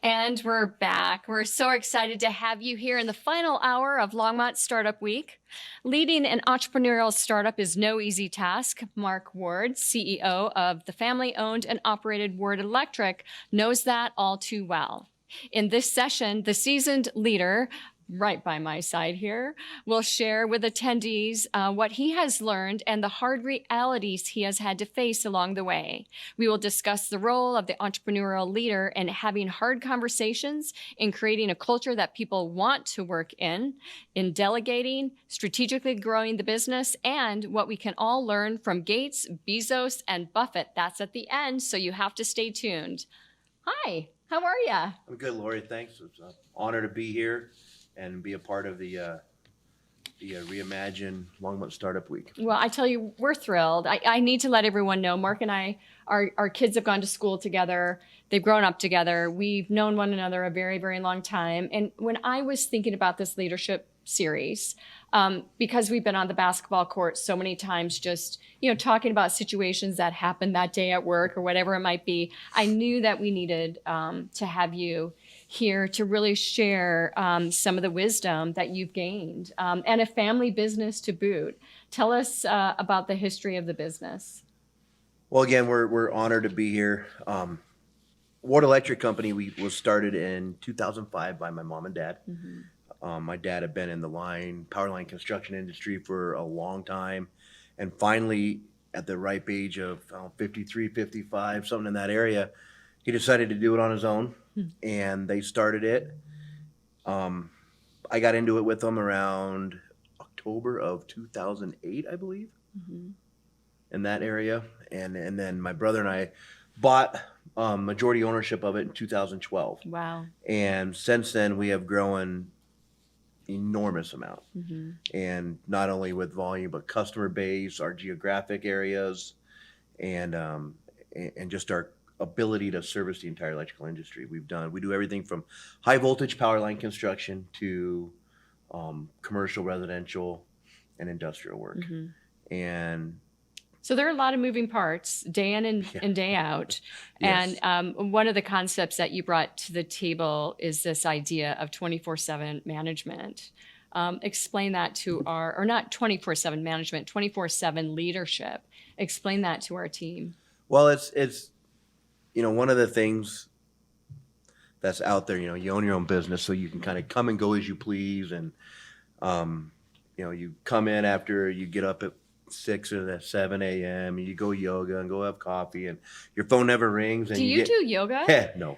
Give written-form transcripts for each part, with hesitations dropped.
And we're back. We're so excited to have you here in the final hour of Longmont Startup Week. Leading an entrepreneurial startup is no easy task. Mark Ward, CEO of the family-owned and operated Ward Electric, knows that all too well. In this session, the seasoned leader, right by my side here, will share with attendees what he has learned and the hard realities he has had to face along the way. We will discuss the role of the entrepreneurial leader in having hard conversations, in creating a culture that people want to work in delegating, strategically growing the business, and what we can all learn from Gates, Bezos, and Buffett. That's at the end, so you have to stay tuned. Hi, how are you? I'm good, Lori. Thanks. It's an honor to be here and be a part of the Reimagine Longmont Startup Week. Well, I tell you, we're thrilled. I need to let everyone know, Mark and I, our kids have gone to school together. They've grown up together. We've known one another a very, very long time. And when I was thinking about this leadership series, because we've been on the basketball court so many times, just, talking about situations that happened that day at work or whatever it might be, I knew that we needed to have you here to really share some of the wisdom that you've gained and a family business to boot. Tell us about the history of the business. Well, again, we're honored to be here. Ward Electric Company was started in 2005 by my mom and dad. Mm-hmm. My dad had been in the power line construction industry for a long time. And finally, at the ripe age of 53, 55, something in that area, he decided to do it on his own. And they started it. I got into it with them around October of 2008, I believe, in that area. And then my brother and I bought majority ownership of it in 2012. Wow. And since then, we have grown enormous amount. And not only with volume, but customer base, our geographic areas, and just our ability to service the entire electrical industry. We do everything from high voltage power line construction to commercial, residential, and industrial work. And so there are a lot of moving parts day in and day out. Yes. And one of the concepts that you brought to the table is this idea of 24/7 management. Explain that to or not 24/7 management, 24/7 leadership. Explain that to our team. Well, it's one of the things that's out there, you own your own business, so you can kind of come and go as you please. And, you come in after you get up at 6 or 7 a.m. and you go yoga and go have coffee and your phone never rings. And do you do yoga? No.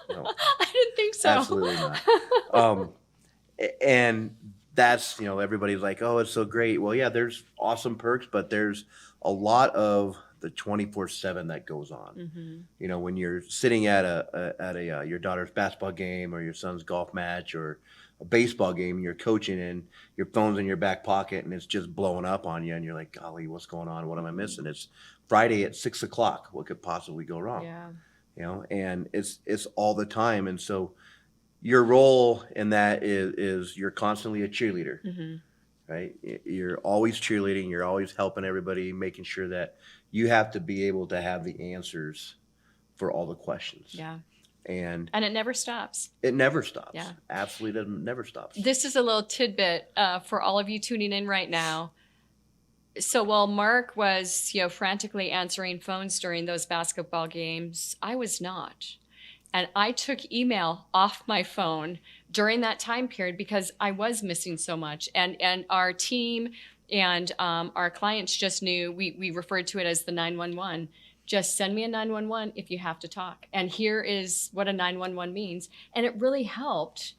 No. I didn't think so. Absolutely not. And that's, everybody's like, oh, it's so great. Well, yeah, there's awesome perks, but there's a lot of the 24/7 that goes on. When you're sitting at your daughter's basketball game or your son's golf match or a baseball game and you're coaching and your phone's in your back pocket and it's just blowing up on you and you're like, golly, what's going on? What am I missing? It's Friday at 6 o'clock. What could possibly go wrong? Yeah. And it's all the time. And so your role in that is you're constantly a cheerleader. Right? You're always cheerleading. You're always helping everybody, making sure that you have to be able to have the answers for all the questions. Yeah. And it never stops. It never stops. Yeah. Absolutely never stops. This is a little tidbit for all of you tuning in right now. So while Mark was, frantically answering phones during those basketball games, I was not. And I took email off my phone during that time period because I was missing so much. And our team and our clients just knew, we referred to it as the 911. Just send me a 911 if you have to talk. And here is what a 911 means. And it really helped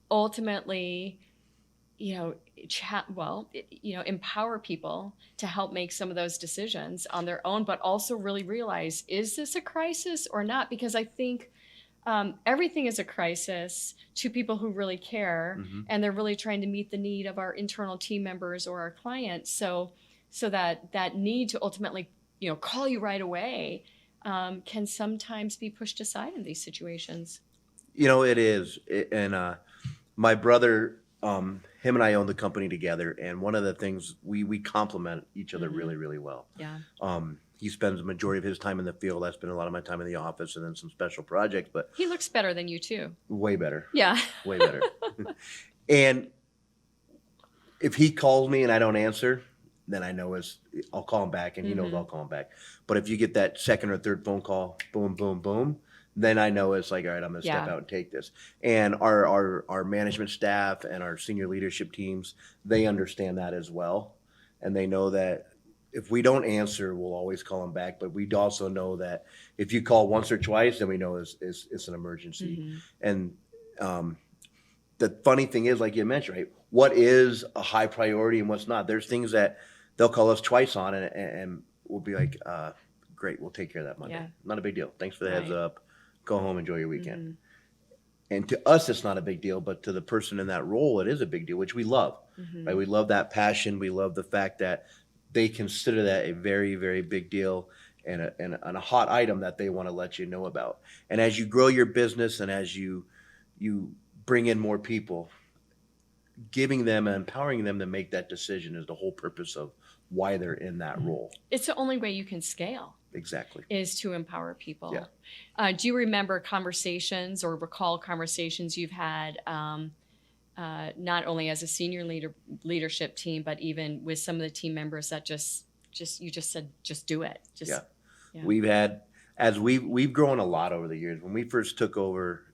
ultimately, empower people to help make some of those decisions on their own, but also really realize, is this a crisis or not? Because I think everything is a crisis to people who really care, and they're really trying to meet the need of our internal team members or our clients. So that need to ultimately, call you right away can sometimes be pushed aside in these situations. It is. My brother, him and I own the company together, and one of the things we complement each other really, really well. Yeah. he spends the majority of his time in the field. I spend a lot of my time in the office and then some special projects, but He looks better than you too. way better, Yeah. way better. And if he calls me and I don't answer, then I know I'll call him back, and he knows I'll call him back. But if you get that second or third phone call, boom, boom, boom, then I know it's like, all right, I'm going to step Yeah. out and take this. And our management staff and our senior leadership teams, they understand that as well. And they know that if we don't answer, we'll always call them back. But we also know that if you call once or twice, then we know it's an emergency. And the funny thing is, like you mentioned, right? What is a high priority and what's not? There's things that they'll call us twice on, and we'll be like, great, we'll take care of that Monday. Yeah. Not a big deal. Thanks for the heads Right. up. Go home, enjoy your weekend. And to us, it's not a big deal, but to the person in that role, it is a big deal, which we love. Right? We love that passion. We love the fact that they consider that a very, very big deal and a hot item that they want to let you know about. And as you grow your business and as you bring in more people, giving them and empowering them to make that decision is the whole purpose of why they're in that role. It's the only way you can scale. Exactly. Is to empower people. Yeah. Do you remember conversations or recall conversations you've had, not only as a senior leadership team, but even with some of the team members that just you just said, just do it. Yeah. Yeah. We've had, as we've grown a lot over the years. When we first took over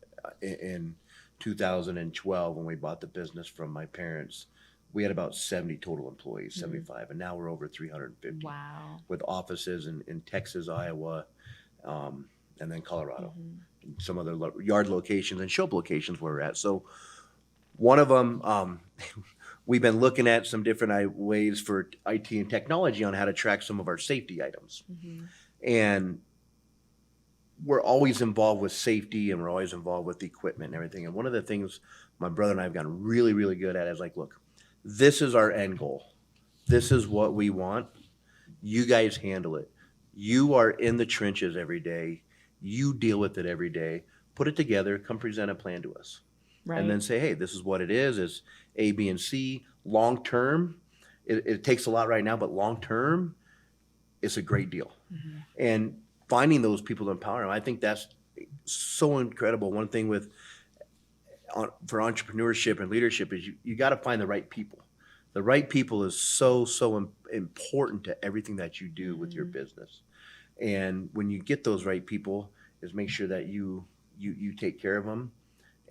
in 2012, when we bought the business from my parents, we had about 70 total employees, 75, and now we're over 350. Wow. With offices in Texas, Iowa, and then Colorado. And some other yard locations and shop locations where we're at. So one of them, we've been looking at some different ways for IT and technology on how to track some of our safety items. And we're always involved with safety, and we're always involved with equipment and everything. And one of the things my brother and I have gotten really, really good at is like, look, this is our end goal. This is what we want. You guys handle it. You are in the trenches every day. You deal with it every day. Put it together. Come present a plan to us. Right. And then say, hey, this is what it is. It's A, B, and C. Long term, it takes a lot right now, but long term, it's a great deal. And finding those people to empower them, I think that's so incredible. One thing for entrepreneurship and leadership is you got to find the right people. The right people is so important to everything that you do with your business. And when you get those right people, is make sure that you take care of them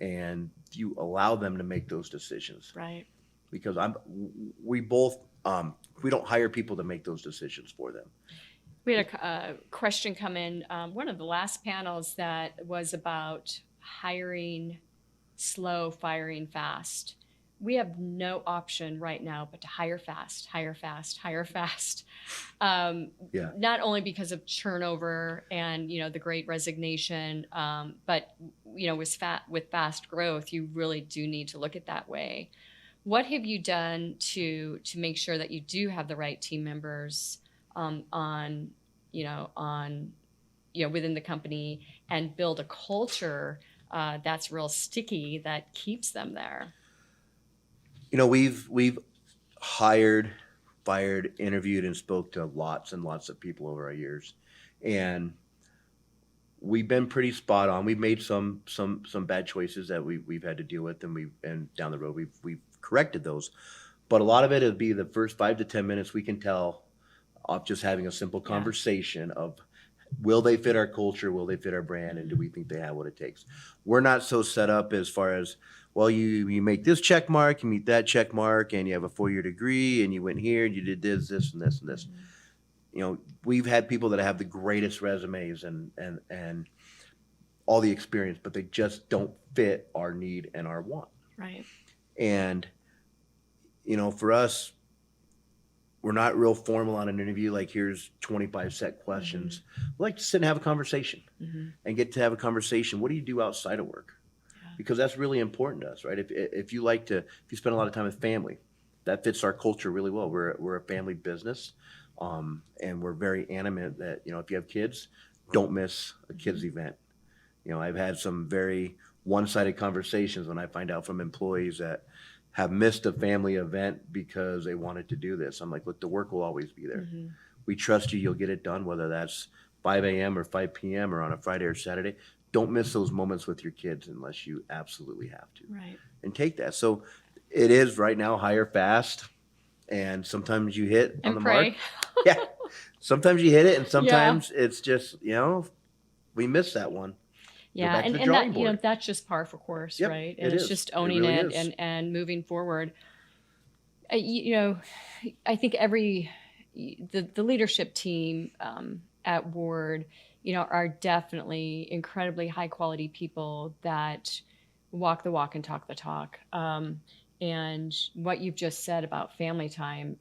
and you allow them to make those decisions. Right. Because we both we don't hire people to make those decisions for them. We had a question come in, one of the last panels that was about hiring slow, firing fast. We have no option right now but to hire fast, hire fast, hire fast. Not only because of turnover and the Great Resignation, but with fast growth, you really do need to look at that way. What have you done to make sure that you do have the right team members within the company and build a culture that's real sticky that keeps them there? We've hired, fired, interviewed, and spoke to lots and lots of people over our years, and we've been pretty spot on. We've made some bad choices that we've had to deal with, and down the road we've corrected those. But a lot of it would be the first 5 to 10 minutes we can tell off just having a simple conversation of, will they fit our culture? Will they fit our brand? And do we think they have what it takes? We're not so set up as far as, well, you make this check mark, you meet that check mark, and you have a 4-year degree, and you went here, and you did this, and this, and this. We've had people that have the greatest resumes and all the experience, but they just don't fit our need and our want. Right. And, for us, we're not real formal on an interview, like here's 25 set questions. We like to sit and have a conversation and get to have a conversation. What do you do outside of work? Because that's really important to us, right? If you spend a lot of time with family, that fits our culture really well. We're a family business, and we're very animate that, if you have kids, don't miss a kids event. I've had some very one-sided conversations when I find out from employees that have missed a family event because they wanted to do this. I'm like, look, the work will always be there. We trust you. You'll get it done, whether that's 5 a.m. or 5 p.m. or on a Friday or Saturday. Don't miss those moments with your kids unless you absolutely have to. Right. And take that. So it is right now hire fast, and sometimes you hit on And the pray. mark. Yeah. Sometimes you hit it, and Yeah. sometimes it's just, we miss that one. Yeah, back to and, the and drawing that, you know, board. that's just par for course, Yep, right? it And it's is. just It owning really it is. and moving forward. You know, I think the leadership team at Ward, are definitely incredibly high quality people that walk the walk and talk the talk. And what you've just said about family time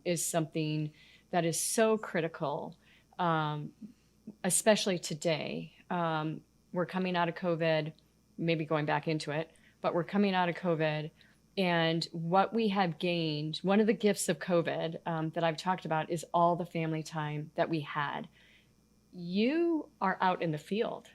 is something that is so critical, especially today. We're coming out of COVID, maybe going back into it, but we're coming out of COVID. And what we have gained, one of the gifts of COVID that I've talked about is all the family time that we had. You are out in the field.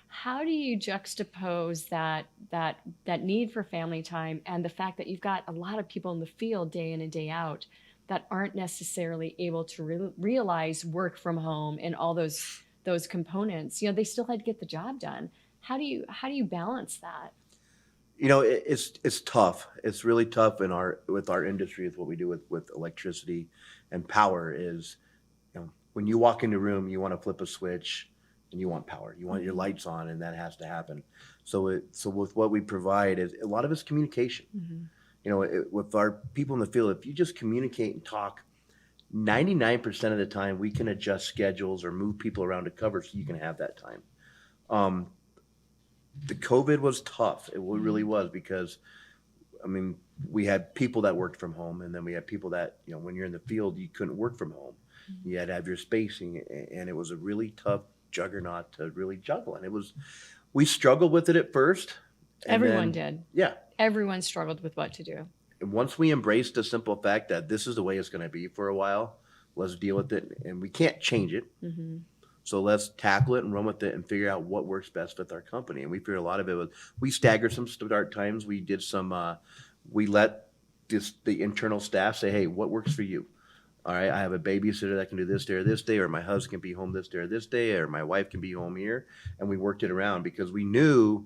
How do you juxtapose that need for family time and the fact that you've got a lot of people in the field day in and day out that aren't necessarily able to realize work from home and all those components? They still had to get the job done. How do you balance that? It's tough. It's really tough with our industry, with what we do with electricity and power is, when you walk in the room, you want to flip a switch and you want power. You want your lights on, and that has to happen. So with what we provide is a lot of it's communication. With our people in the field, if you just communicate and talk, 99% of the time we can adjust schedules or move people around to cover so you can have that time. The COVID was tough. It really was, because we had people that worked from home, and then we had people that, when you're in the field, you couldn't work from home. You had to have your spacing, and it was a really tough juggernaut to really juggle. And we struggled with it at first. Everyone did. Yeah. Everyone struggled with what to do. And once we embraced the simple fact that this is the way it's going to be for a while, let's deal with it, and we can't change it. So let's tackle it and run with it and figure out what works best with our company. And we figured a lot of it was, we staggered some start times. We did we let the internal staff say, hey, what works for you? All right, I have a babysitter that can do this day, or my husband can be home this day, or my wife can be home here. And we worked it around, because we knew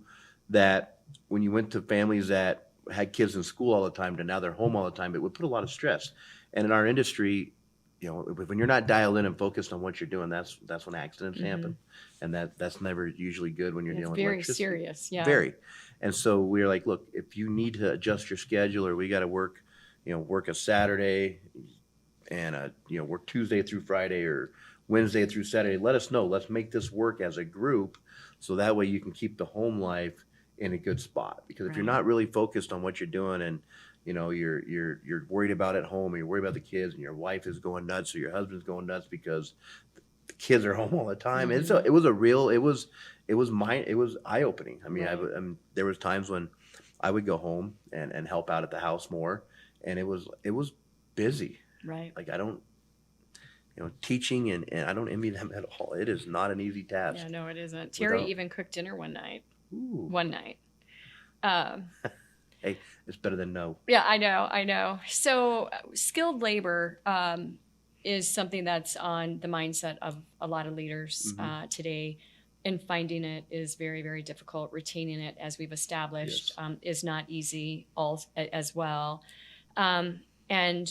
that when you went to families that had kids in school all the time to now they're home all the time, it would put a lot of stress. And in our industry, when you're not dialed in and focused on what you're doing, that's when accidents happen. And that's never usually good when you're dealing with electricity. Very serious, yeah. Very. And so we were like, look, if you need to adjust your schedule, or we got to work a Saturday and work Tuesday through Friday or Wednesday through Saturday, let us know. Let's make this work as a group, so that way you can keep the home life in a good spot. Because if you're not really focused on what you're doing, and you're worried about at home, and you're worried about the kids, and your wife is going nuts, or your husband's going nuts because the kids are home all the time. And so it was eye opening. There was times when I would go home and help out at the house more, and it was busy. Right. Like, I don't, teaching, and I don't envy them at all. It is not an easy task. Yeah, no, it isn't. Terry even cooked dinner one night. Ooh. One night. Hey, it's better than no. Yeah, I know. So skilled labor is something that's on the mindset of a lot of leaders today, and finding it is very, very difficult. Retaining it, as we've established, is not easy as well. And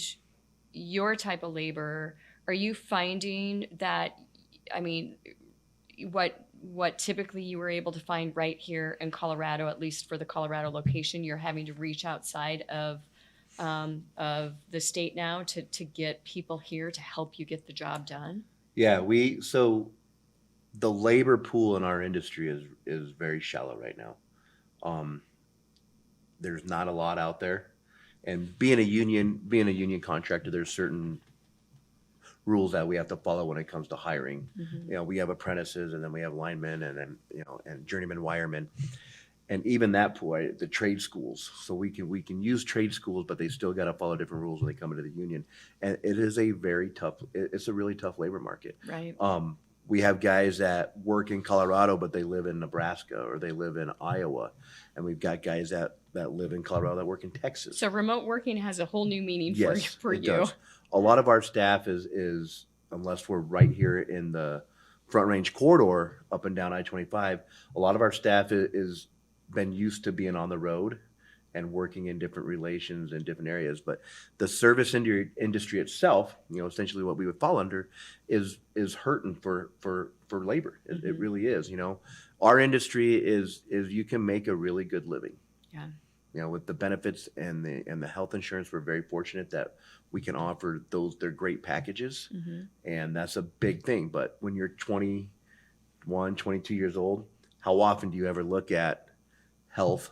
your type of labor, are you finding that, what typically you were able to find right here in Colorado, at least for the Colorado location, you're having to reach outside of the state now to get people here to help you get the job done? Yeah, so the labor pool in our industry is very shallow right now. There's not a lot out there. And being a union contractor, there's certain rules that we have to follow when it comes to hiring. We have apprentices, and then we have linemen, and then and journeyman wiremen, and even that pool, the trade schools. So we can use trade schools, but they still got to follow different rules when they come into the union. And it is it's a really tough labor market. Right. We have guys that work in Colorado, but they live in Nebraska, or they live in Iowa. And we've got guys that live in Colorado that work in Texas. So remote working has a whole new meaning for It you. does. A lot of our staff is unless we're right here in the Front Range corridor up and down I-25, a lot of our staff is been used to being on the road and working in different relations in different areas. But the service industry itself, essentially what we would fall under, is hurting for labor. It really is. Our industry is you can make a really good living. Yeah. With the benefits and the health insurance, we're very fortunate that we can offer they're great packages, and that's a big thing. But when you're 21, 22 years old, how often do you ever look at health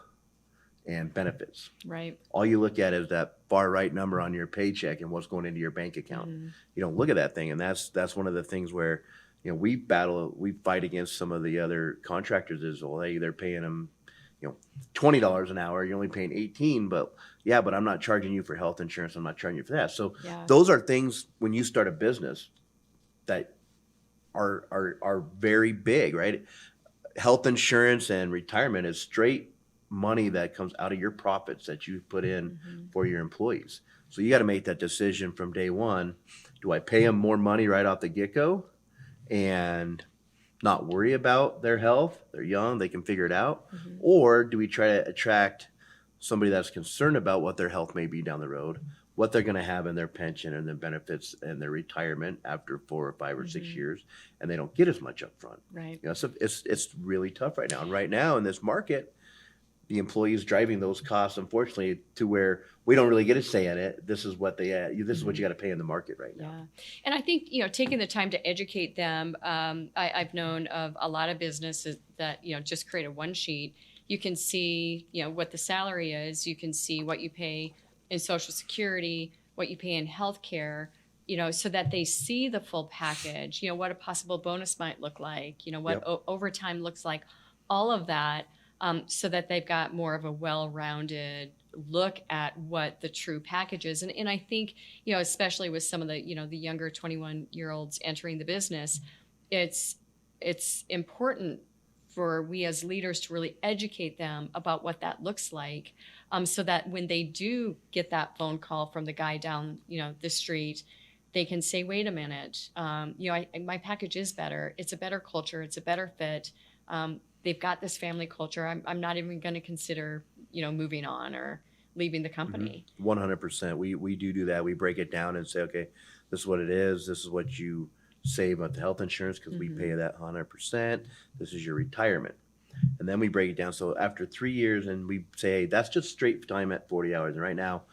and benefits? Right. All you look at is that far right number on your paycheck and what's going into your bank account. You don't look at that thing, and that's one of the things where we fight against some of the other contractors. Is, well, hey, they're paying them $20 an hour, you're only paying 18, but I'm not charging you for health insurance, I'm not charging you for that. So those are things when you start a business that are very big, right? Health insurance and retirement is straight money that comes out of your profits that you put in for your employees. So you got to make that decision from day one. Do I pay them more money right off the get-go and not worry about their health? They're young, they can figure it out. Or do we try to attract somebody that's concerned about what their health may be down the road, what they're going to have in their pension and their benefits and their retirement after 4 or 5 or 6 years, and they don't get as much up front. Right. So it's really tough right now. And right now in this market, the employees driving those costs, unfortunately, to where we don't really get a say in it. This is what this is what you got to pay in the market right now. Yeah. And I think, taking the time to educate them, I've known of a lot of businesses that, just create a one sheet. You can see, what the salary is. You can see what you pay in Social Security, what you pay in healthcare, so that they see the full package, what a possible bonus might look like, what overtime looks like, all of that. So that they've got more of a well-rounded look at what the true package is. And I think, especially with some of the, the younger 21-year-olds entering the business, it's important for we as leaders to really educate them about what that looks like, so that when they do get that phone call from the guy down, the street, they can say, wait a minute, my package is better. It's a better culture. It's a better fit. They've got this family culture. I'm not even going to consider, moving on or leaving the company. 100%. We do that. We break it down and say, okay, this is what it is. This is what you save on the health insurance because we pay that 100%. This is your retirement. And then we break it down. So after 3 years, and we say, hey, that's just straight time at 40 hours. And right now,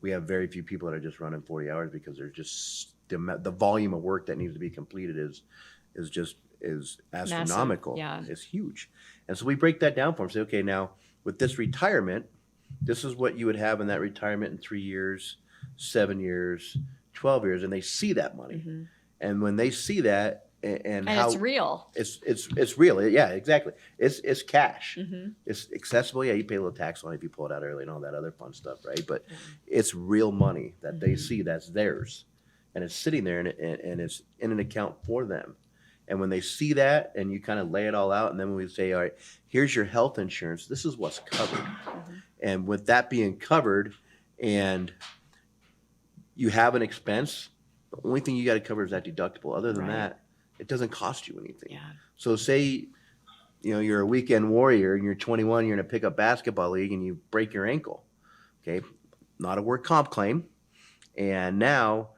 we have very few people that are just running 40 hours because there's just the volume of work that needs to be completed is astronomical. Massive, yeah. It's huge. And so we break that down for them. Say, okay, now with this retirement, this is what you would have in that retirement in 3 years, 7 years, 12 years, and they see that money. And when they see that, and how it's real, it's real. Yeah, exactly. It's cash. It's accessible. Yeah, you pay a little tax on it if you pull it out early and all that other fun stuff, right? But it's real money that they see that's theirs, and it's sitting there, and it's in an account for them. And when they see that and you kind of lay it all out, and then when we say, all right, here's your health insurance, this is what's covered. And with that being covered and you have an expense, the only thing you got to cover is that deductible. Other than that, it doesn't cost you anything. So say, you're a weekend warrior and you're 21, you're in a pickup basketball league and you break your ankle. Okay, not a work comp claim. And now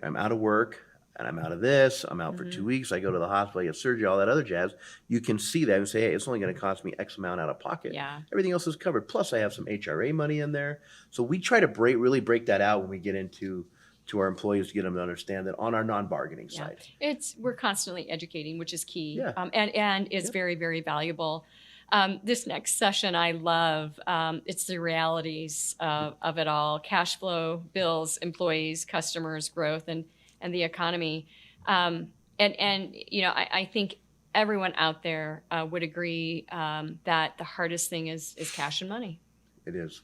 I'm out of work. And I'm out of this, I'm out for 2 weeks, I go to the hospital, I get surgery, all that other jazz. You can see that and say, hey, it's only going to cost me X amount out of pocket. Everything else is covered. Plus I have some HRA money in there. So we try to really break that out when we get into our employees to get them to understand that on our non-bargaining side. We're constantly educating, which is key. And it's very, very valuable. This next session I love. It's the realities of it all: cash flow, bills, employees, customers, growth, and the economy. I think everyone out there would agree that the hardest thing is cash and money. It is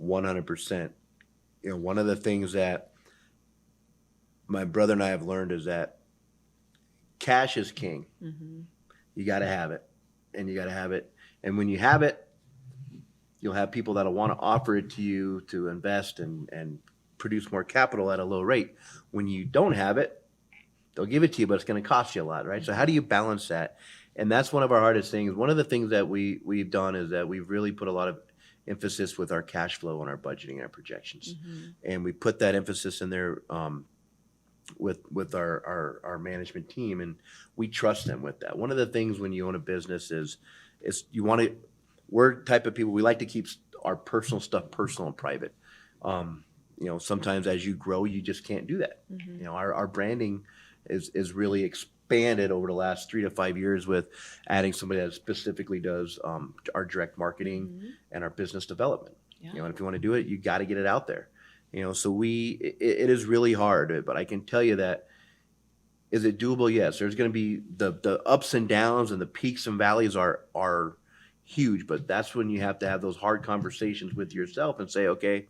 100%. One of the things that my brother and I have learned is that cash is king. You got to have it, and you got to have it. And when you have it, you'll have people that'll want to offer it to you to invest and produce more capital at a low rate. When you don't have it, they'll give it to you, but it's going to cost you a lot, right? So how do you balance that? And that's one of our hardest things. One of the things that we've done is that we've really put a lot of emphasis with our cash flow and our budgeting and our projections. And we put that emphasis in there with our management team, and we trust them with that. One of the things when you own a business is you want to, we're the type of people, we like to keep our personal stuff personal and private. Sometimes as you grow, you just can't do that. Our branding is really expanded over the last 3 to 5 years with adding somebody that specifically does our direct marketing and our business development. And if you want to do it, you got to get it out there. So it is really hard, but I can tell you that, is it doable? Yes. There's going to be the ups and downs, and the peaks and valleys are huge, but that's when you have to have those hard conversations with yourself and say, okay,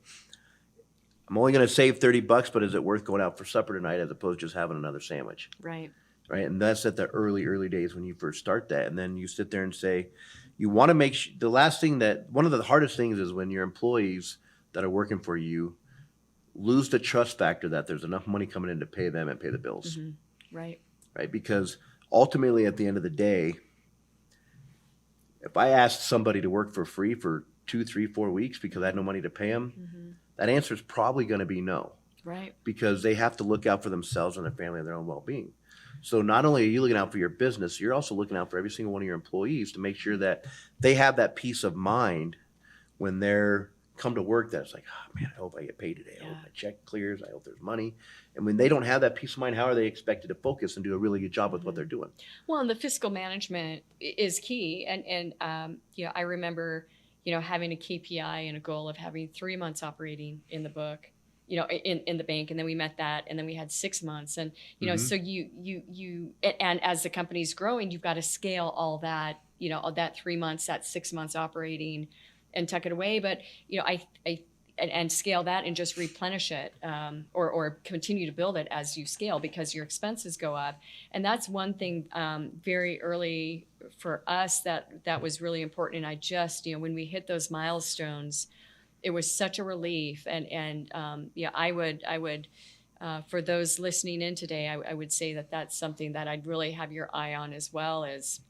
I'm only going to save $30, but is it worth going out for supper tonight as opposed to just having another sandwich? Right. And that's at the early days when you first start that. And then you sit there and say, you want to make the last thing one of the hardest things is when your employees that are working for you lose the trust factor that there's enough money coming in to pay them and pay the bills. Right. Because ultimately at the end of the day, if I asked somebody to work for free for 2, 3, 4 weeks because I had no money to pay them, that answer is probably going to be no. Right. Because they have to look out for themselves and their family and their own well-being. So not only are you looking out for your business, you're also looking out for every single one of your employees to make sure that they have that peace of mind when they're come to work, that it's like, oh man, I hope I get paid today. I hope my check clears. I hope there's money. And when they don't have that peace of mind, how are they expected to focus and do a really good job with what they're doing? Well, and the fiscal management is key. And I remember, having a KPI and a goal of having 3 months operating in the book, in the bank. And then we met that, and then we had 6 months. And, so and as the company's growing, you've got to scale all that, that 3 months, that 6 months operating and tuck it away. But, and scale that and just replenish it, or continue to build it as you scale, because your expenses go up. And that's one thing very early for us that was really important. And I just, when we hit those milestones, it was such a relief. And I would for those listening in today, I would say that that's something that I'd really have your eye on as well. As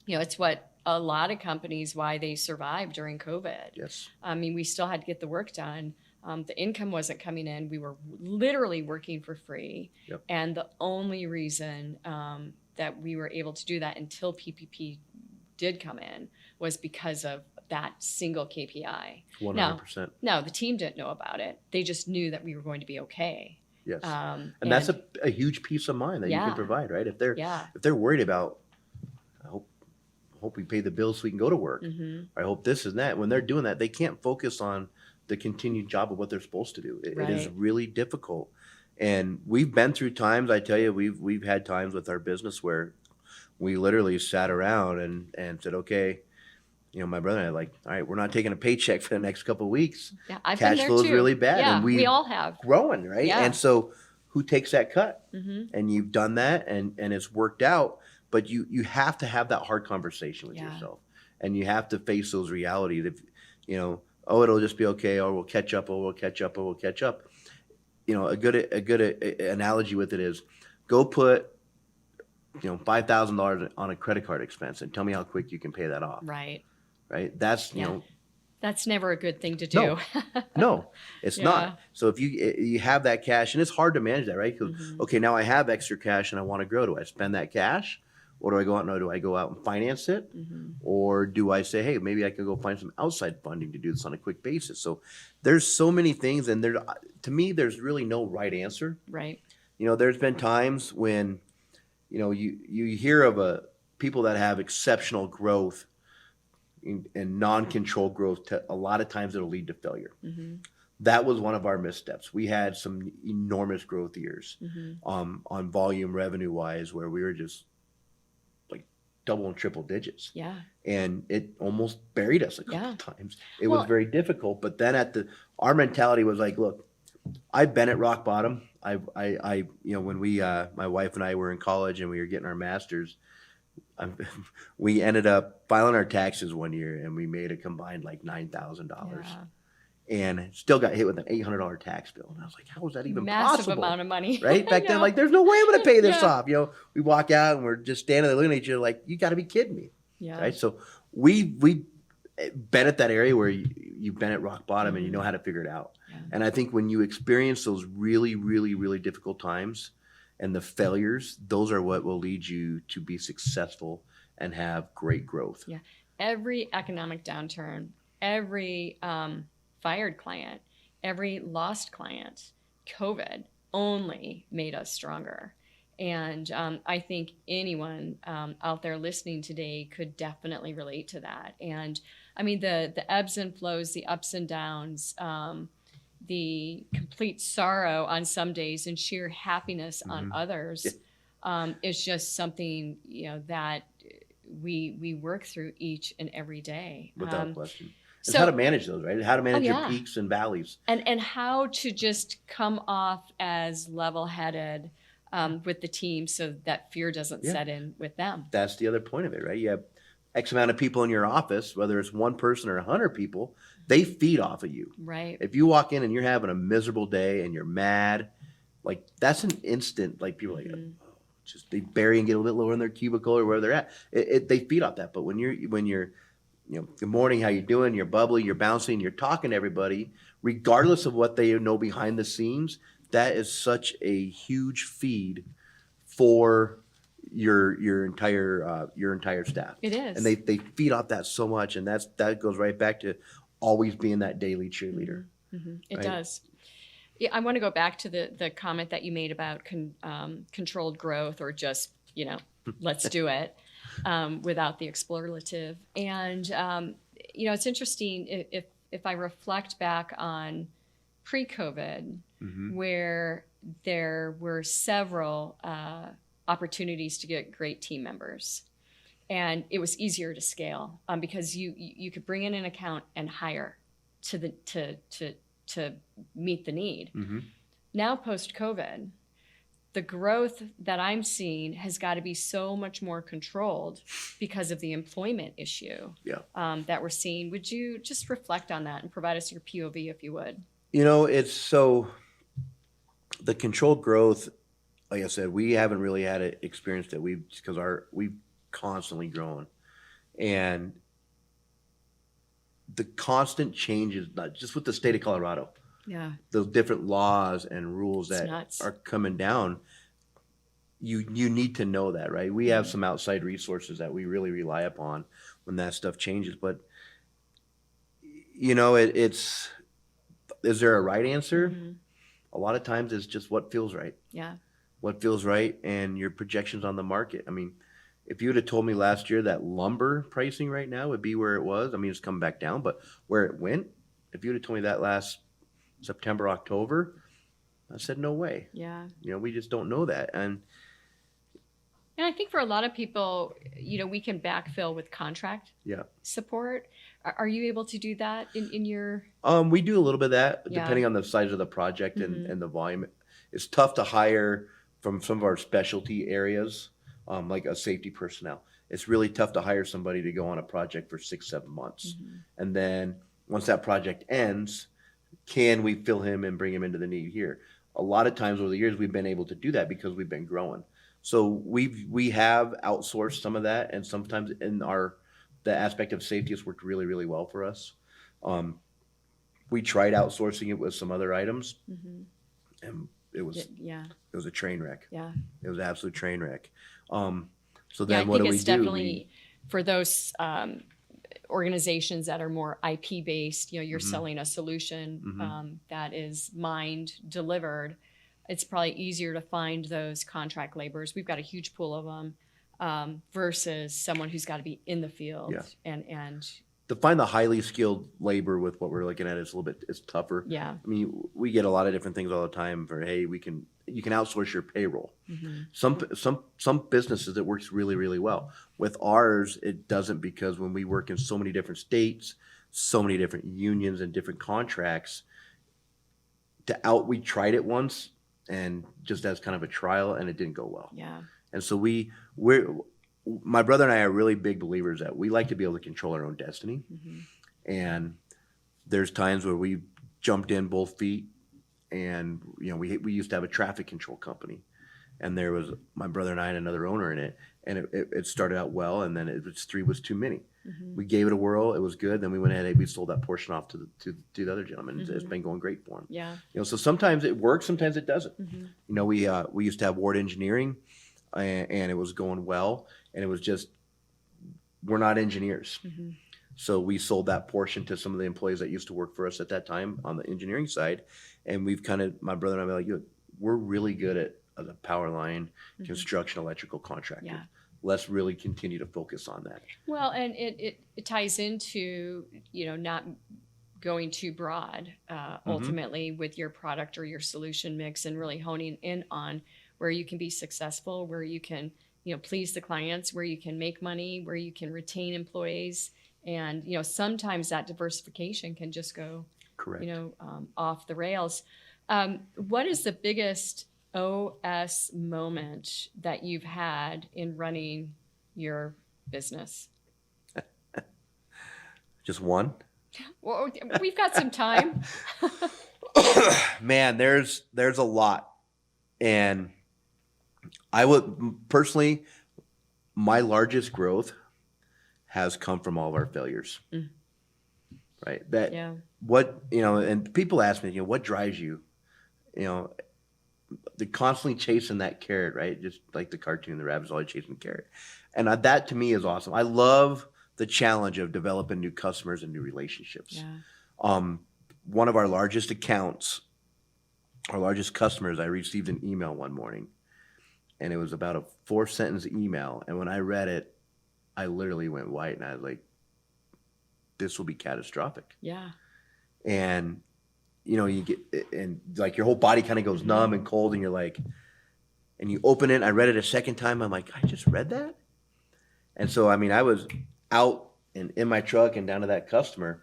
it's what a lot of companies, why they survived during COVID. Yes. I mean, we still had to get the work done. The income wasn't coming in. We were literally working for free. Yep. And the only reason that we were able to do that until PPP did come in was because of that single KPI. 100%. No, the team didn't know about it. They just knew that we were going to be okay. Yes. And that's a huge peace of mind that you can provide, right? If they're worried about, I hope we pay the bills so we can go to work. I hope this and that. When they're doing that, they can't focus on the continued job of what they're supposed to do. It is really difficult. And we've been through times, I tell you, we've had times with our business where we literally sat around and said, okay, my brother and I all right, we're not taking a paycheck for the next couple of weeks. Yeah, I've Cash been there flow is too. really bad. Yeah, and we all have. Growing, right? Yeah. And so who takes that cut? And you've done that, and it's worked out. But you have to have that hard conversation with yourself, and you have to face those realities. If it'll just be okay, or we'll catch up, or we'll catch up, or we'll catch up. A good analogy with it is, go put $5,000 on a credit card expense, and tell me how quick you can pay that off. Right. That's that's never a good thing to do. No, it's not. So if you have that cash, and it's hard to manage that, right? Because okay, now I have extra cash and I want to grow. Do I spend that cash? Or do I go out? No, do I go out and finance it? Or do I say, hey, maybe I can go find some outside funding to do this on a quick basis? So there's so many things, and to me, there's really no right answer. Right. There's been times when, you hear of people that have exceptional growth and non-controlled growth. A lot of times it'll lead to failure. That was one of our missteps. We had some enormous growth years on volume revenue wise, where we were just double and triple digits. Yeah. And it almost buried us a couple of times. It was very difficult. But then our mentality was like, look, I've been at rock bottom. When my wife and I were in college and we were getting our masters, we ended up filing our taxes one year, and we made a combined $9,000. and still got hit with an $800 tax bill. And I was like, how is that even Massive possible? amount of money. Right? I Back then, know. like, there's no way I'm going to pay this Yeah. off. You know, we walk out and we're just standing there looking at each other like, you got to be kidding me. Yeah. Right? So we've been at that area where you've been at rock bottom and you know how to figure it out. Yeah. And I think when you experience those really, really, really difficult times and the failures, those are what will lead you to be successful and have great growth. Yeah. Every economic downturn, every fired client, every lost client, COVID only made us stronger. And I think anyone out there listening today could definitely relate to that. And I mean, the ebbs and flows, the ups and downs, the complete sorrow on some days and sheer happiness on others is just something, you know, that we work through each and every day. Without question. It's So how to manage those, right? How to manage your yeah. peaks and valleys. And how to just come off as level-headed with the team so that fear doesn't set in with them. That's the other point of it, right? You have X amount of people in your office, whether it's one person or 100 people, they feed off of you. Right. If you walk in and you're having a miserable day and you're mad, like that's an instant, like people are like, oh, just they bury and get a little bit lower in their cubicle or where they're at. They feed off that. But when you're, you know, good morning, how you doing? You're bubbly, you're bouncing, you're talking to everybody, regardless of what they know behind the scenes. That is such a huge feed for your entire staff. It is. And they feed off that so much, and that goes right back to always being that daily cheerleader. Mm-hmm. It right? does. Yeah, I want to go back to the comment that you made about controlled growth, or just, you know, let's do it without the explorative. And you know, it's interesting if I reflect back on pre-COVID, where there were several opportunities to get great team members, and it was easier to scale because you could bring in an account and hire to meet the need. Now post-COVID, the growth that I'm seeing has got to be so much more controlled because of the employment issue that we're seeing. Would you just reflect on that and provide us your POV, if you would? You know, it's so the controlled growth. Like I said, we haven't really had an experience that we've constantly grown, and the constant changes, not just with the state of Colorado. Yeah. The different laws and rules that are coming down, you need to know that, right? We have some outside resources that we really rely upon when that stuff changes. But, you know, is there a right answer? A lot of times it's just what feels right. Yeah. What feels right and your projections on the market. I mean, if you would have told me last year that lumber pricing right now would be where it was, I mean, it's come back down, but where it went, if you would have told me that last September, October, I said, no way. Yeah. You know, we just don't know that. And I think for a lot of people, you know, we can backfill with contract support. Are you able to do that in your? We do a little bit of that, Yeah. depending on the size of the project and the volume. It's tough to hire from some of our specialty areas, like a safety personnel. It's really tough to hire somebody to go on a project for 6-7 months. And then once that project ends, can we fill him and bring him into the need here? A lot of times over the years, we've been able to do that because we've been growing. So we have outsourced some of that, and sometimes in the aspect of safety has worked really, really well for us. We tried outsourcing it with some other items, and it was a train wreck. Yeah. It was an absolute train wreck. So Yeah, then what do we do? it's definitely for those organizations that are more IP based, you know, you're selling a solution that is mined, delivered. It's probably easier to find those contract laborers. We've got a huge pool of them versus someone who's got to be in the field and to find the highly skilled labor with what we're looking at is it's tougher. Yeah. I mean, we get a lot of different things all the time for, hey, you can outsource your payroll. Some businesses it works really, really well. With ours, it doesn't, because when we work in so many different states, so many different unions and different contracts, we tried it once and just as kind of a trial, and it didn't go well. Yeah. And so my brother and I are really big believers that we like to be able to control our own destiny. And there's times where we've jumped in both feet, and we used to have a traffic control company, and there was my brother and I and another owner in it, and it started out well, and then three was too many. We gave it a whirl. It was good. Then we went ahead and we sold that portion off to the other gentleman. It's been going great for him. Yeah. So sometimes it works, sometimes it doesn't. We used to have Ward Engineering, and it was going well, and it was just, we're not engineers. So we sold that portion to some of the employees that used to work for us at that time on the engineering side, and we've my brother and I were like, we're really good at the power line, construction, electrical contractor. Yeah. Let's really continue to focus on that. Well, and it ties into, not going too broad ultimately with your product or your solution mix, and really honing in on where you can be successful, where you can, please the clients, where you can make money, where you can retain employees. And, sometimes that diversification can just go, Correct. Off the rails. What is the biggest OS moment that you've had in running your business? Just one? Well, we've got some time. Man, there's a lot. And I would personally, my largest growth has come from all of our failures. Right? And people ask me, what drives you? They're constantly chasing that carrot, right? Just like the cartoon, the rabbit's always chasing the carrot. And that to me is awesome. I love the challenge of developing new customers and new relationships. Yeah. One of our largest accounts, our largest customers, I received an email one morning, and it was about a 4-sentence email. And when I read it, I literally went white, and I was like, this will be catastrophic. Yeah. And you get, and like your whole body kind of goes numb and cold, and you're like, and you open it. I read it a second time. I'm like, I just read that. And so, I was out and in my truck and down to that customer,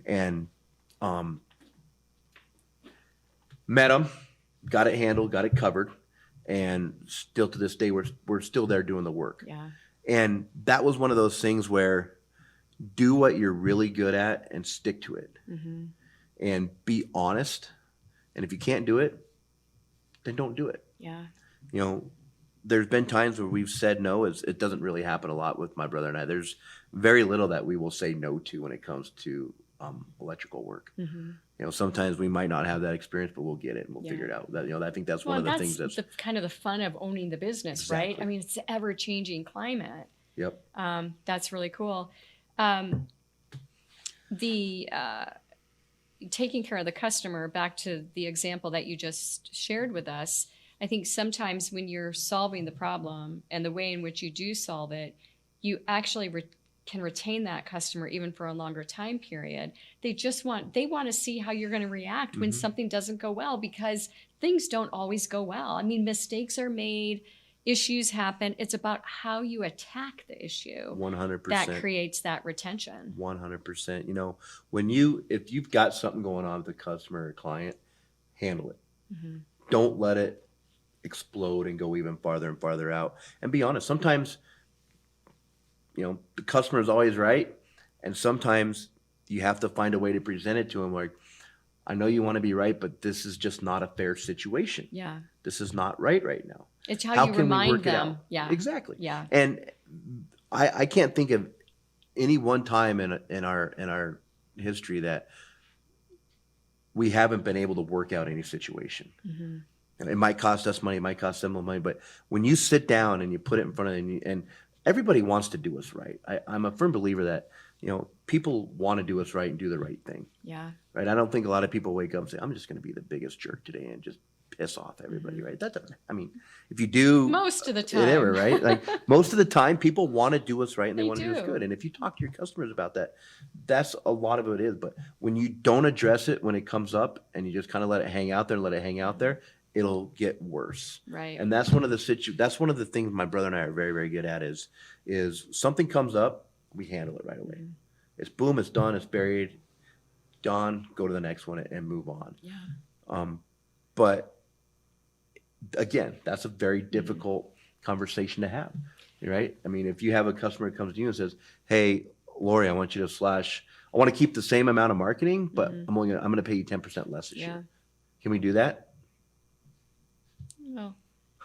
and met him, got it handled, got it covered, and still to this day, we're still there doing the work. Yeah. And that was one of those things where do what you're really good at and stick to it. And be honest. And if you can't do it, then don't do it. Yeah. There's been times where we've said no. It doesn't really happen a lot with my brother and I. There's very little that we will say no to when it comes to electrical work. Sometimes we might not have that experience, but we'll get it and we'll figure it out. I think that's one of the things that's kind of the fun of owning the business, Exactly. right? It's an ever-changing climate. Yep. That's really cool. The taking care of the customer, back to the example that you just shared with us, I think sometimes when you're solving the problem and the way in which you do solve it, you actually can retain that customer even for a longer time period. They want to see how you're going to react when something doesn't go well, because things don't always go well. mistakes are made, issues happen. It's about how you attack the issue 100%. that creates that retention. 100%. If you've got something going on with a customer or client, handle it. Don't let it explode and go even farther and farther out. And be honest, sometimes, the customer is always right. And sometimes you have to find a way to present it to them. Like, I know you want to be right, but this is just not a fair situation. Yeah. This is not right now. It's how you can we remind work it them. out? Yeah. Exactly. Yeah. And I can't think of any one time in our history that we haven't been able to work out any situation. And it might cost us money, it might cost them money, but when you sit down and you put it in front of them, and everybody wants to do us right. I'm a firm believer that people want to do us right and do the right thing. Yeah. Right. I don't think a lot of people wake up and say, I'm just going to be the biggest jerk today and just piss off everybody. Right. That doesn't, if you do Most of the time. whatever, right? Like most of the time people want to do us right and they They want to do us do. good. And if you talk to your customers about that, that's a lot of it is. But when you don't address it when it comes up and you just kind of let it hang out there, it'll get worse. Right. And that's one of the things my brother and I are very, very good at is something comes up, we handle it right away. It's boom, it's done, it's buried, done, go to the next one and move on. Yeah. But again, that's a very difficult conversation to have, right? If you have a customer that comes to you and says, hey, Lori, I want you to I want to keep the same amount of marketing, but Mhm. I'm going to pay you 10% less this Yeah. year. Can we do that? Well,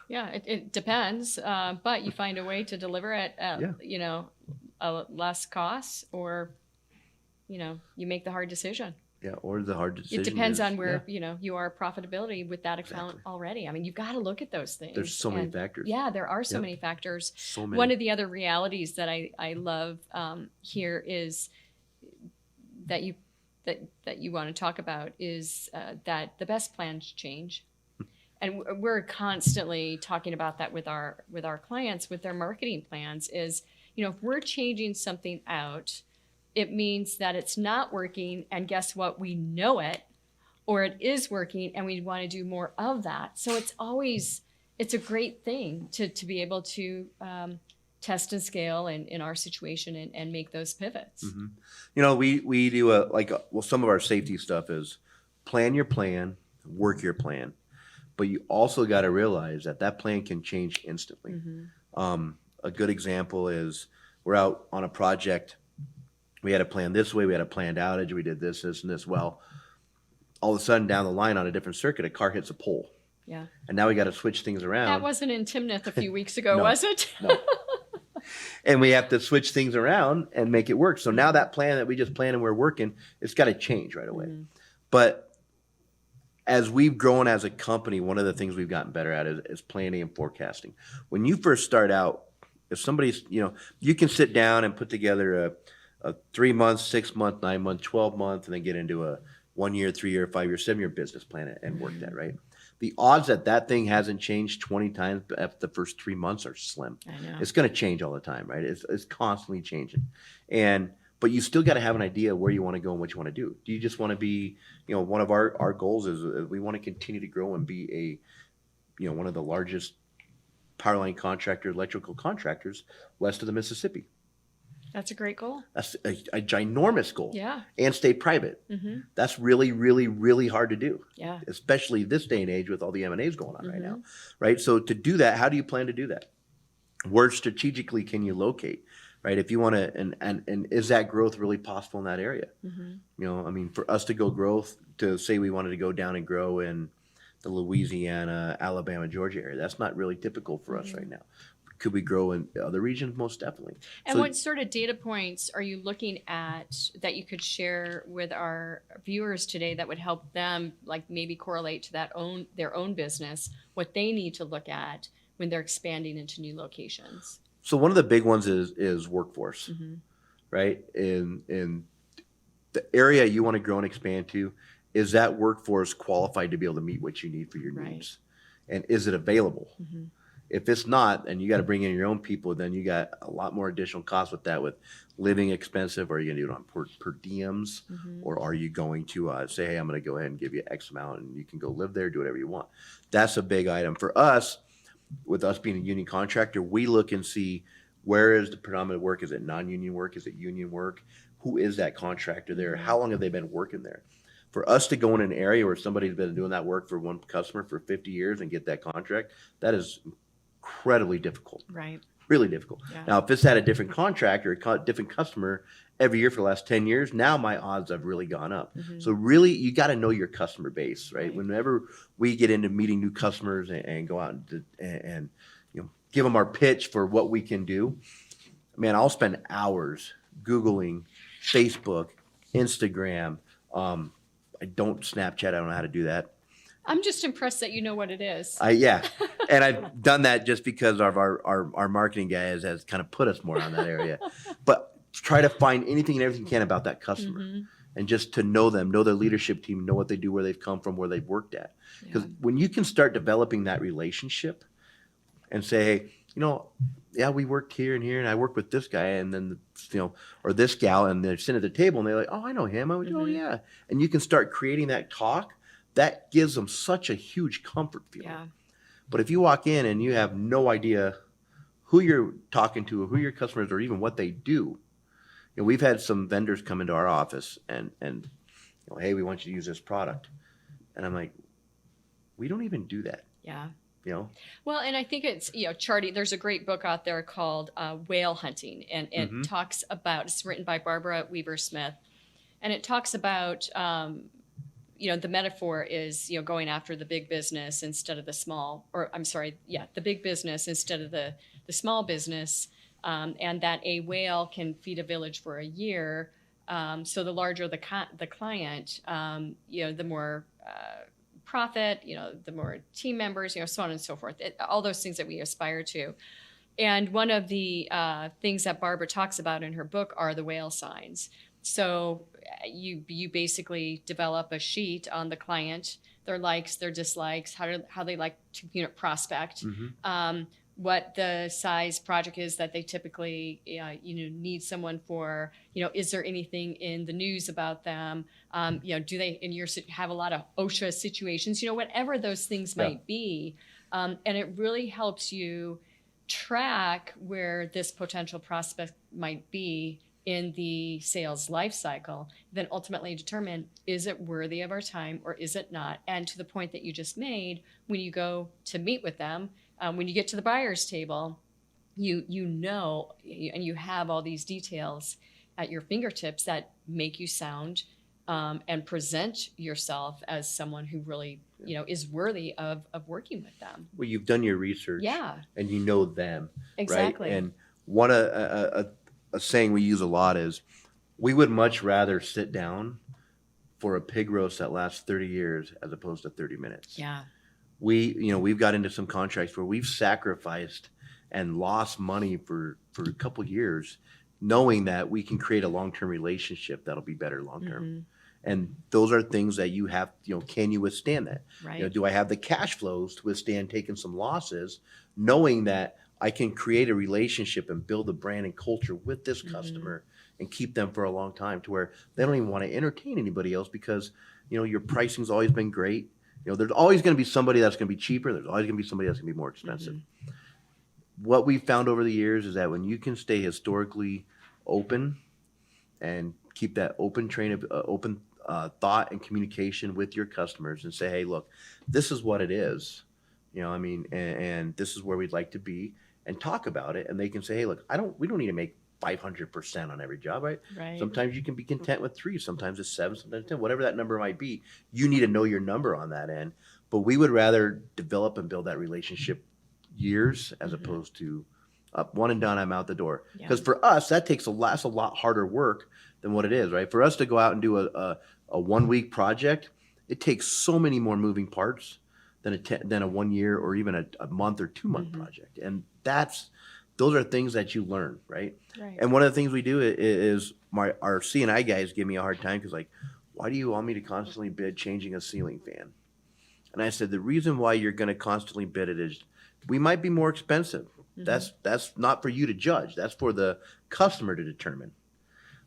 yeah, it depends, but you find a way to deliver it at, Yeah. you know, a less cost, or, you know, you make the hard decision. Yeah. Or the hard decision It depends is, on where, yeah, you know, you are profitability with that account exactly. already. I mean, you've got to look at those things. There's so many And factors. yeah, there are so Yep. many factors. So many. One of the other realities that I love here is that you want to talk about is that the best plans change. And we're constantly talking about that with our clients with their marketing plans is, you know, if we're changing something out, it means that it's not working, and guess what, we know it, or it is working and we want to do more of that. So it's a great thing to be able to test and scale in our situation and make those pivots. Mm-hmm. You know, we do some of our safety stuff is plan your plan, work your plan, but you also got to realize that plan can change instantly. Mm-hmm. A good example is we're out on a project. We had a plan this way. We had a planned outage. We did this, and this. Well, all of a sudden down the line on a different circuit, a car hits a pole. Yeah. And now we got to switch things around. That wasn't in Timnath a few weeks ago, No, was it? No. And we have to switch things around and make it work. So now that plan that we just planned and we're working, it's got to change right away. Mm-hmm. But as we've grown as a company, one of the things we've gotten better at is planning and forecasting. When you first start out, if somebody's, you know, you can sit down and put together a 3 month, 6 month, 9 month, 12 month, and then get into a 1 year, 3 year, 5 year, 7 year business plan and work that, right? The odds that thing hasn't changed 20 times after the first 3 months are slim. I know. It's going to change all the time, right? It's constantly changing. But you still got to have an idea where you want to go and what you want to do. Do you just want to be, you know, one of our goals is we want to continue to grow and be one of the largest power line contractors, electrical contractors west of the Mississippi. That's a great goal. That's a ginormous goal. Yeah. And stay private. Mm-hmm. That's really, really, really hard to do. Yeah. Especially this day and age with all the M&As going on right Mm-hmm. now, right? So to do that, how do you plan to do that? Where strategically can you locate, right? If you want to, and is that growth really possible in that area? Mm-hmm. You know, I mean, for us to to say we wanted to go down and grow in the Louisiana, Alabama, Georgia area, that's not really typical for us right now. Could we grow in other regions? Most definitely. And So- what sort of data points are you looking at that you could share with our viewers today that would help them, like maybe correlate to their own business, what they need to look at when they're expanding into new locations? So one of the big ones is workforce, Mm-hmm. right? In the area you want to grow and expand to, is that workforce qualified to be able to meet what you need for your Right. needs? And is it available? Mm-hmm. If it's not, and you got to bring in your own people, then you got a lot more additional costs with that, with living expensive. Or are you going to do it on per diems? Mm-hmm. Or are you going to say, hey, I'm going to go ahead and give you X amount and you can go live there, do whatever you want? That's a big item. For us, with us being a union contractor, we look and see where is the predominant work. Is it non-union work? Is it union work? Who is that contractor there? How long have they been working there? For us to go in an area where somebody's been doing that work for one customer for 50 years and get that contract, that is incredibly difficult. Right. Really difficult. Yeah. Now, if it's had a different contractor, a different customer every year for the last 10 years, now my odds have really gone up. Mm-hmm. So really, you got to know your customer base, right? Right. Whenever we get into meeting new customers and go out and give them our pitch for what we can do, man, I'll spend hours Googling, Facebook, Instagram. I don't Snapchat. I don't know how to do that. I'm just impressed that you know what it is. Yeah, and I've done that just because of our marketing guy has kind of put us more on that area. But try to find anything and everything you can about that customer, Mm-hmm. and just to know them, know their leadership team, know what they do, where they've come from, where they've worked at. Because when you can start developing that relationship and say, hey, yeah, we worked here and here, and I work with this guy, and then or this gal, and they're sitting at the table, and they're like, oh, I know him. Oh yeah, and you can start creating that talk. That gives them such a huge comfort feeling. Yeah. But if you walk in and you have no idea who you're talking to, or who your customers, or even what they do, we've had some vendors come into our office and hey, we want you to use this product, and I'm like, we don't even do that. Yeah. you know. Well, and I think it's, charting. There's a great book out there called Whale Hunting, and it Mm-hmm. talks about, it's written by Barbara Weaver Smith, and it talks about, the metaphor is, going after the big business instead of the small, or I'm sorry, the big business instead of the small business, and that a whale can feed a village for a year. So the larger the client, the more profit, the more team members, so on and so forth. All those things that we aspire to. And one of the things that Barbara talks about in her book are the whale signs. So you basically develop a sheet on the client, their likes, their dislikes, how they like to prospect, Mm-hmm. what the size project is that they typically need someone for. Is there anything in the news about them? Do they have a lot of OSHA situations? Whatever those things might be, and it really helps you track where this potential prospect might be in the sales life cycle, then ultimately determine, is it worthy of our time or is it not? And to the point that you just made, when you go to meet with them, when you get to the buyer's table, and you have all these details at your fingertips that make you sound and present yourself as someone who really is worthy of working with them. Well, you've done your research, Yeah, and you know them, exactly. right? And one a saying we use a lot is, we would much rather sit down for a pig roast that lasts 30 years as opposed to 30 minutes. Yeah. We've got into some contracts where we've sacrificed and lost money for a couple years, knowing that we can create a long-term relationship that'll be better long-term. Mm-hmm. And those are things that you have, can you withstand that? Right. Do I have the cash flows to withstand taking some losses, knowing that I can create a relationship and build a brand and culture with this customer and keep them for a long time, to where they don't even want to entertain anybody else, because, your pricing's always been great. There's always going to be somebody that's going to be cheaper. There's always going to be somebody that's going to be more expensive. What we've found over the years is that when you can stay historically open and keep that open train of open thought and communication with your customers, and say, hey, look, this is what it is, and this is where we'd like to be, and talk about it. And they can say, hey, look, we don't need to make 500% on every job, right? Right. Sometimes you can be content with 3, sometimes it's 7, sometimes 10, whatever that number might be. You need to know your number on that end. But we would rather develop and build that relationship years, as opposed to up one and done, I'm out the door. Yeah. Because for us, that's a lot harder work than what it is, right? For us to go out and do a 1 week project, it takes so many more moving parts than a 1 year or even a month or 2 month project. And those are things that you learn, right? Right. And one of the things we do is our C&I guys give me a hard time, because, like, why do you want me to constantly bid changing a ceiling fan? And I said, the reason why you're going to constantly bid it is, we might be more expensive. That's not for you to judge. That's for the customer to determine.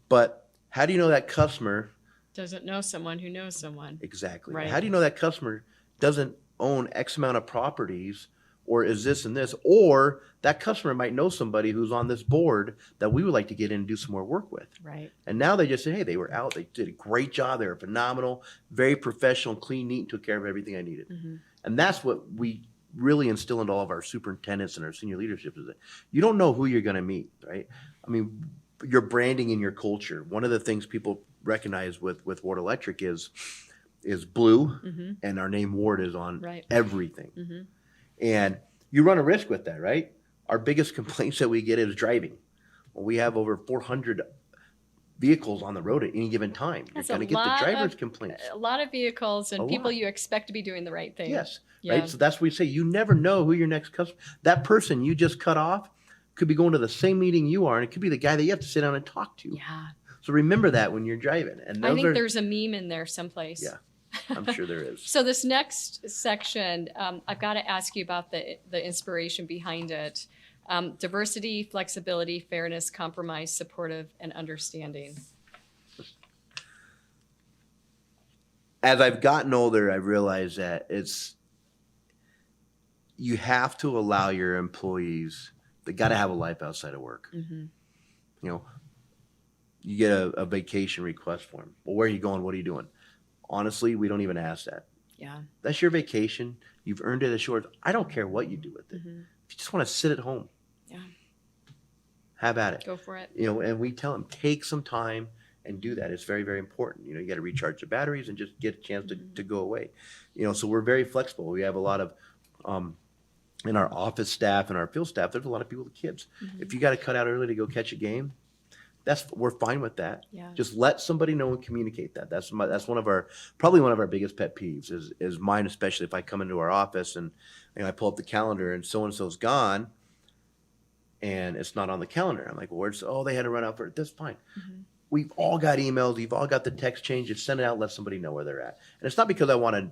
But how do you know that customer doesn't know someone who knows someone? Exactly. Right. How do you know that customer doesn't own X amount of properties, or is this and this, or that customer might know somebody who's on this board that we would like to get in and do some more work with. Right. And now they just say, hey, they were out, they did a great job, they were phenomenal, very professional, clean, neat, and took care of everything I needed. And that's what we really instill into all of our superintendents and our senior leadership, is that you don't know who you're going to meet, right? I mean, your branding and your culture. One of the things people recognize with Ward Electric is blue, and our name Ward is on everything. And you run a risk with that, right? Our biggest complaints that we get is driving. Well, we have over 400 vehicles on the road at any given time. You're going to get the driver's complaints. A lot of vehicles and people you expect to be doing the right thing. Yes, right? So that's what we say. You never know who your next customer, that person you just cut off could be going to the same meeting you are, and it could be the guy that you have to sit down and talk to. Yeah. So remembe that when you're driving. And I think there's a meme in there someplace. Yeah, I'm sure there is. So this next section, I've got to ask you about the inspiration behind it. Diversity, flexibility, fairness, compromise, supportive, and understanding. As I've gotten older, I've realized that you have to allow your employees, they got to have a life outside of work. You get a vacation request form. Well, where are you going? What are you doing? Honestly, we don't even ask that. Yeah. That's your vacation. You've earned it as yours. I don't care what you do with it. Mm-hmm. If you just want to sit at home, Yeah. have at it. Go for it. And we tell them, take some time and do that. It's very, very important. You got to recharge the batteries and just get a chance to go away. So we're very flexible. We have a lot of, in our office staff and our field staff, there's a lot of people with kids. Mm-hmm. If you got to cut out early to go catch a game, we're fine with that. Yeah. Just let somebody know and communicate that. That's probably one of our biggest pet peeves is mine, especially if I come into our office and I pull up the calendar and so-and-so's gone and it's not on the calendar. I'm like, well, they had to run out for it. That's fine. Mm-hmm. We've all got emails. You've all got the text change. Just send it out, let somebody know where they're at. And it's not because I want to,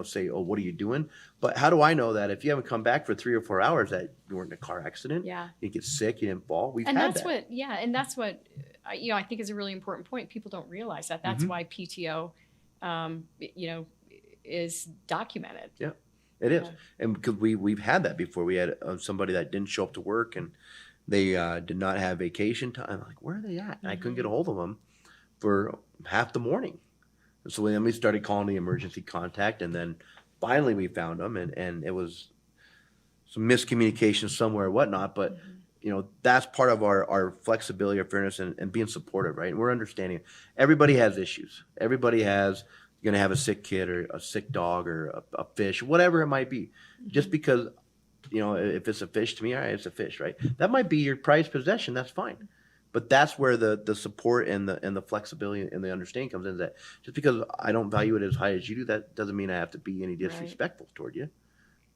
say, oh, what are you doing? But how do I know that if you haven't come back for 3 or 4 hours that you weren't in a car accident? Yeah. You get sick, you didn't fall. And that's what I think is a really important point. People don't realize that. That's why PTO, is documented. Yeah, it is. And because we've had that before. We had somebody that didn't show up to work and they did not have vacation time. I'm like, where are they at? And I couldn't get a hold of them for half the morning. And so then we started calling the emergency contact, and then finally we found them, and it was some miscommunication somewhere or whatnot. But that's part of our flexibility, our fairness, and being supportive, right? And we're understanding everybody has issues. Everybody has going to have a sick kid or a sick dog or a fish, whatever it might be. Just because if it's a fish to me, all right, it's a fish, right? That might be your prized possession. That's fine. But that's where the support and the flexibility and the understanding comes in. That just because I don't value it as high as you do, that doesn't mean I have to be any disrespectful toward you.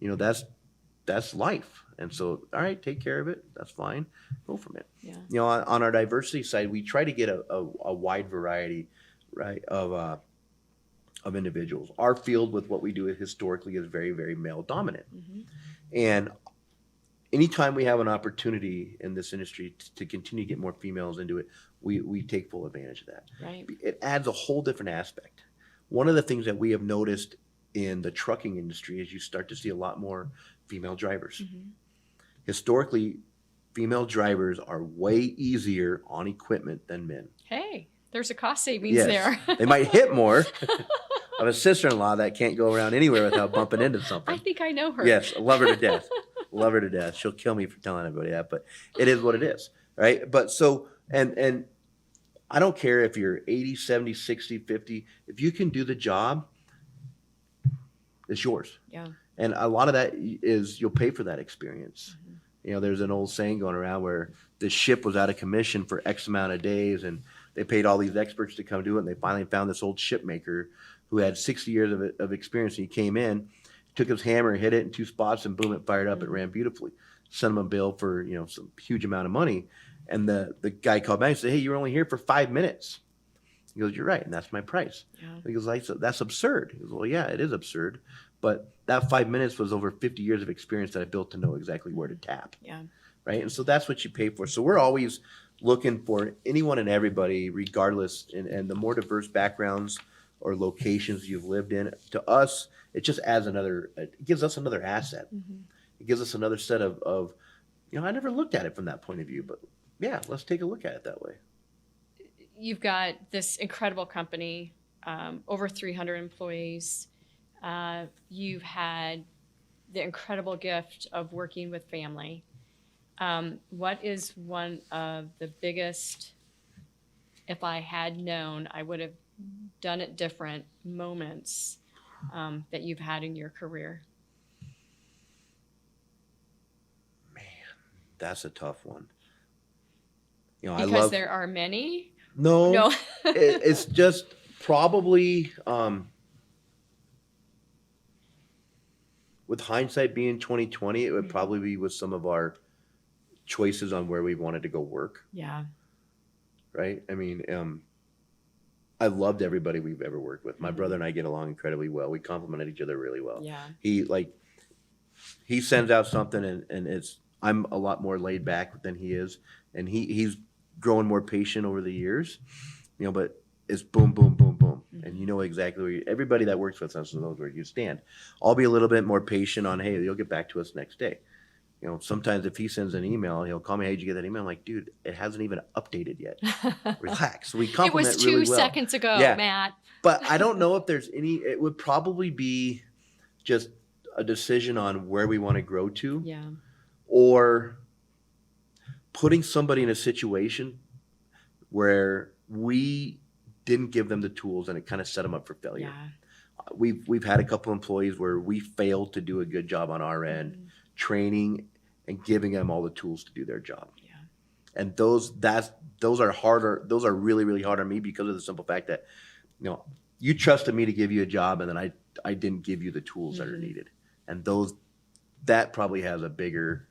That's life. And so, all right, take care of it. That's fine. Go from it. Yeah. On our diversity side, we try to get a wide variety, right, of individuals. Our field with what we do historically is very, very male dominant. Mm-hmm. And anytime we have an opportunity in this industry to continue to get more females into it, we take full advantage of that. Right. It adds a whole different aspect. One of the things that we have noticed in the trucking industry is you start to see a lot more female drivers. Mm-hmm. Historically, female drivers are way easier on equipment than men. Hey, there's a cost savings there. They might hit more. I have a sister-in-law that can't go around anywhere without bumping into something. I think I know her. Yes, I love her to death. Love her to death. She'll kill me for telling everybody that, but it is what it is, right? But so, and I don't care if you're 80, 70, 60, 50. If you can do the job, it's yours. Yeah. And a lot of that is you'll pay for that experience. Mm-hmm. There's an old saying going around where the ship was out of commission for X amount of days, and they paid all these experts to come do it, and they finally found this old ship maker who had 60 years of experience, and he came in, took his hammer, hit it in 2 spots, and boom, it fired up. It ran beautifully. Sent him a bill for some huge amount of money, and the guy called back and said, "Hey, you were only here for 5 minutes." He goes, "You're right, and that's my price." Yeah. He goes, "That's absurd." He goes, "Well, yeah, it is absurd, but that 5 minutes was over 50 years of experience that I built to know exactly where to tap." Yeah. Right, and so that's what you pay for. So we're always looking for anyone and everybody, regardless, and the more diverse backgrounds or locations you've lived in. To us, it just adds it gives us another asset. Mm-hmm. It gives us another set of I never looked at it from that point of view, but yeah, let's take a look at it that way. You've got this incredible company, over 300 employees. You've had the incredible gift of working with family. What is one of the biggest, if I had known, I would have done it different moments that you've had in your career? Man, that's a tough one. Because there are many? No. It's just probably, with hindsight being 2020, it would probably be with some of our choices on where we wanted to go work. Yeah. Right? I mean, I loved everybody we've ever worked with. My brother and I get along incredibly well. We complement each other really well. Yeah. He sends out something and I'm a lot more laid back than he is. And he's growing more patient over the years, but it's boom, boom, boom, boom. Mm-hmm. And exactly where everybody that works with us knows where you stand. I'll be a little bit more patient on, hey, you'll get back to us next day. Sometimes if he sends an email, he'll call me, "Hey, did you get that email?" I'm like, "Dude, it hasn't even updated yet. Relax." So we compliment really well. It was 2 seconds ago, Matt. But I don't know if there's any, it would probably be just a decision on where we want to grow to, Yeah. or putting somebody in a situation where we didn't give them the tools and it kind of set them up for failure. Yeah. We've had a couple employees where we failed to do a good job on our end, training and giving them all the tools to do their job. Yeah. And those are harder. Those are really, really hard on me because of the simple fact that, you trusted me to give you a job, and then I didn't give you the tools that are needed. And that probably has a bigger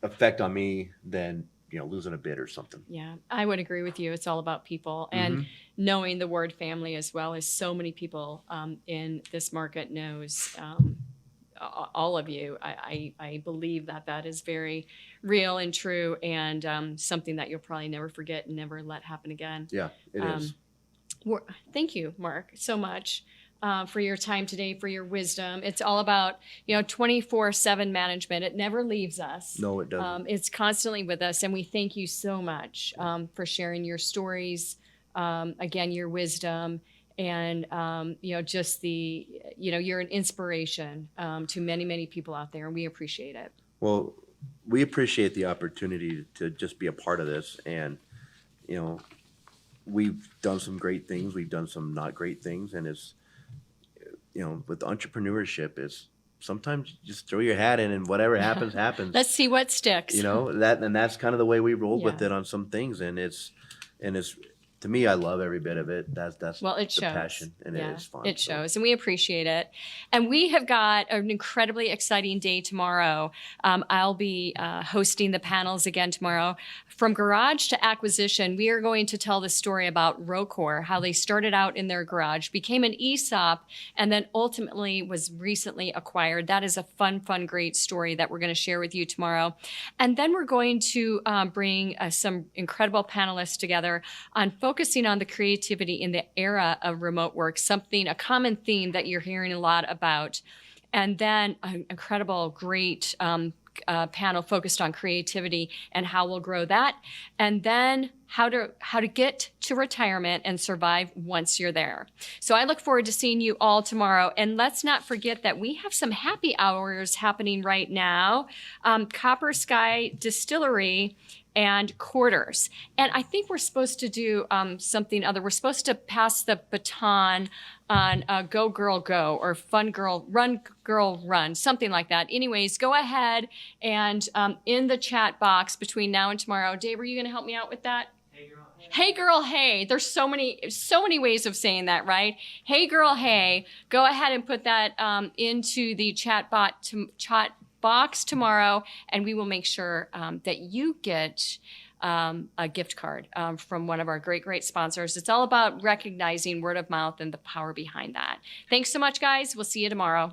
effect on me than, losing a bid or something. Yeah, I would agree with you. It's all about people, and knowing the word family as well, as so many people in this market knows all of you. I believe that is very real and true, and something that you'll probably never forget and never let happen again. Yeah, it is. Thank you, Mark, so much for your time today, for your wisdom. It's all about 24/7 management. It never leaves us. No, it doesn't. It's constantly with us, and we thank you so much for sharing your stories, again, your wisdom, and just you're an inspiration to many, many people out there, and we appreciate it. Well, we appreciate the opportunity to just be a part of this, and we've done some great things, we've done some not great things, and it's with entrepreneurship, is sometimes you just throw your hat in and whatever happens happens. Let's see what sticks. That's kind of the way we rolled with Yeah. it on some things, and it's to me, I love every bit of it. That's Well, it the shows. passion, and Yeah, it is fun. it So, shows, and we appreciate it. And we have got an incredibly exciting day tomorrow. I'll be hosting the panels again tomorrow. From garage to acquisition, we are going to tell the story about Rocor, how they started out in their garage, became an ESOP, and then ultimately was recently acquired. That is a fun, great story that we're going to share with you tomorrow. And then we're going to bring some incredible panelists together on focusing on the creativity in the era of remote work, a common theme that you're hearing a lot about. And then an incredible, great panel focused on creativity and how we'll grow that. And then how to get to retirement and survive once you're there. So I look forward to seeing you all tomorrow. And let's not forget that we have some happy hours happening right now. Copper Sky Distillery and Quarters. And I think we're supposed to do something other. We're supposed to pass the baton on Go Girl Go, or Fun Girl Run, something like that. Anyways, go ahead and in the chat box between now and tomorrow. Dave, are you going to help me out with that? Hey girl, hey. There's so many ways of saying that, right? Hey girl, hey. Go ahead and put that into the chat box tomorrow, and we will make sure that you get a gift card from one of our great sponsors. It's all about recognizing word of mouth and the power behind that. Thanks so much, guys. We'll see you tomorrow.